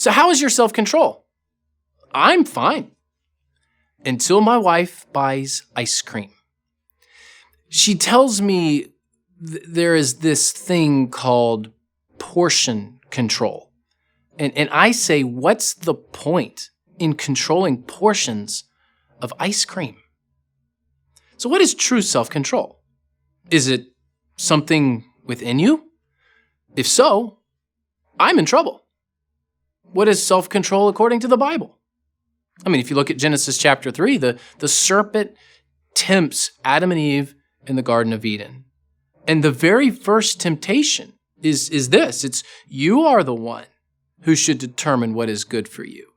So how is your self-control? I'm fine. Until my wife buys ice cream. She tells me there is this thing called portion control. And I say, what's the point in controlling portions of ice cream? So what is true self-control? Is it something within you? If so, I'm in trouble. What is self-control according to the Bible? I mean, if you look at Genesis chapter 3, the serpent tempts Adam and Eve in the Garden of Eden. And the very first temptation is this. It's you are the one who should determine what is good for you.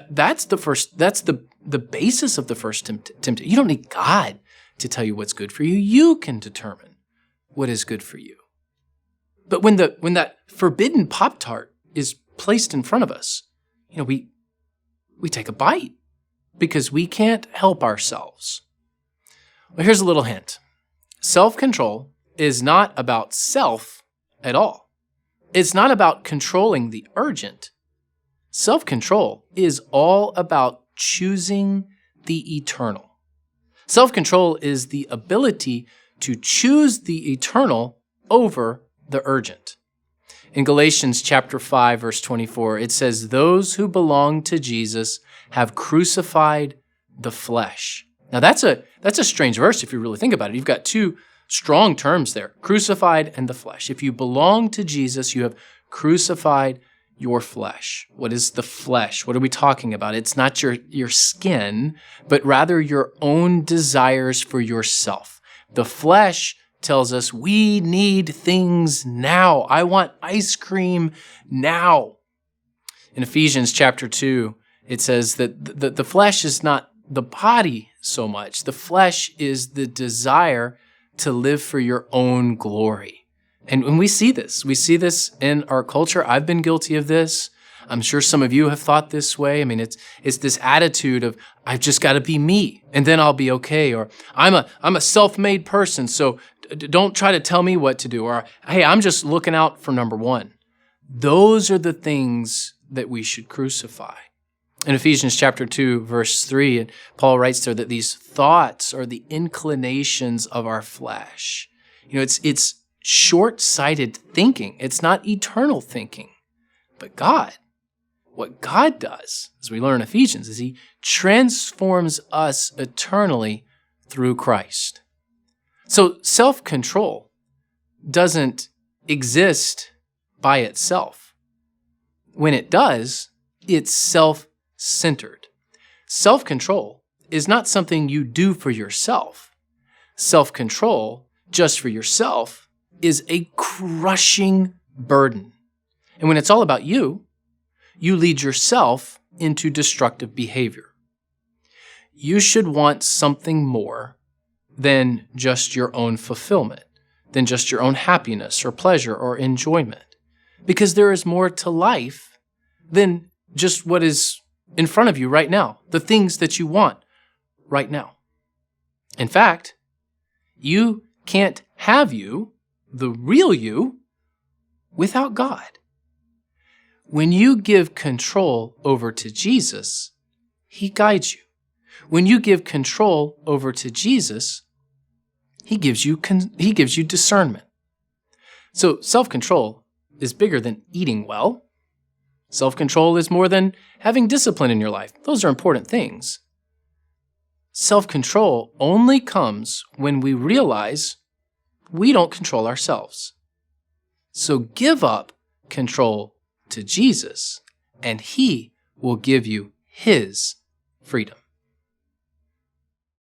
That's the basis of the first temptation. You don't need God to tell you what's good for you. You can determine what is good for you. But when that forbidden Pop-Tart is placed in front of us, we take a bite because we can't help ourselves. Well, here's a little hint. Self-control is not about self at all. It's not about controlling the urgent. Self-control is all about choosing the eternal. Self-control is the ability to choose the eternal over the urgent. In Galatians chapter 5, verse 24, it says, "Those who belong to Jesus have crucified the flesh." Now that's a strange verse if you really think about it. You've got two strong terms there, crucified and the flesh. If you belong to Jesus, you have crucified your flesh. What is the flesh? What are we talking about? It's not your skin, but rather your own desires for yourself. The flesh tells us we need things now. I want ice cream now. In Ephesians chapter 2, it says that the flesh is not the body so much. The flesh is the desire to live for your own glory. And when we see this in our culture. I've been guilty of this. I'm sure some of you have thought this way. I mean, it's this attitude of, I've just got to be me and then I'll be okay. Or I'm a self-made person, so don't try to tell me what to do. Or, hey, I'm just looking out for number one. Those are the things that we should crucify. In Ephesians chapter 2, verse 3, Paul writes there that these thoughts are the inclinations of our flesh. It's short-sighted thinking. It's not eternal thinking. But God, what God does, as we learn in Ephesians, is he transforms us eternally through Christ. So self-control doesn't exist by itself. When it does, it's self-centered. Self-control is not something you do for yourself. Self-control, just for yourself, is a crushing burden. And when it's all about you, you lead yourself into destructive behavior. You should want something more than just your own fulfillment, than just your own happiness or pleasure or enjoyment. Because there is more to life than just what is in front of you right now, the things that you want right now. In fact, you can't have you, the real you, without God. When you give control over to Jesus, he guides you. When you give control over to Jesus, he gives you discernment. So self-control is bigger than eating well. Self-control is more than having discipline in your life. Those are important things. Self-control only comes when we realize we don't control ourselves. So give up control to Jesus, and he will give you his freedom.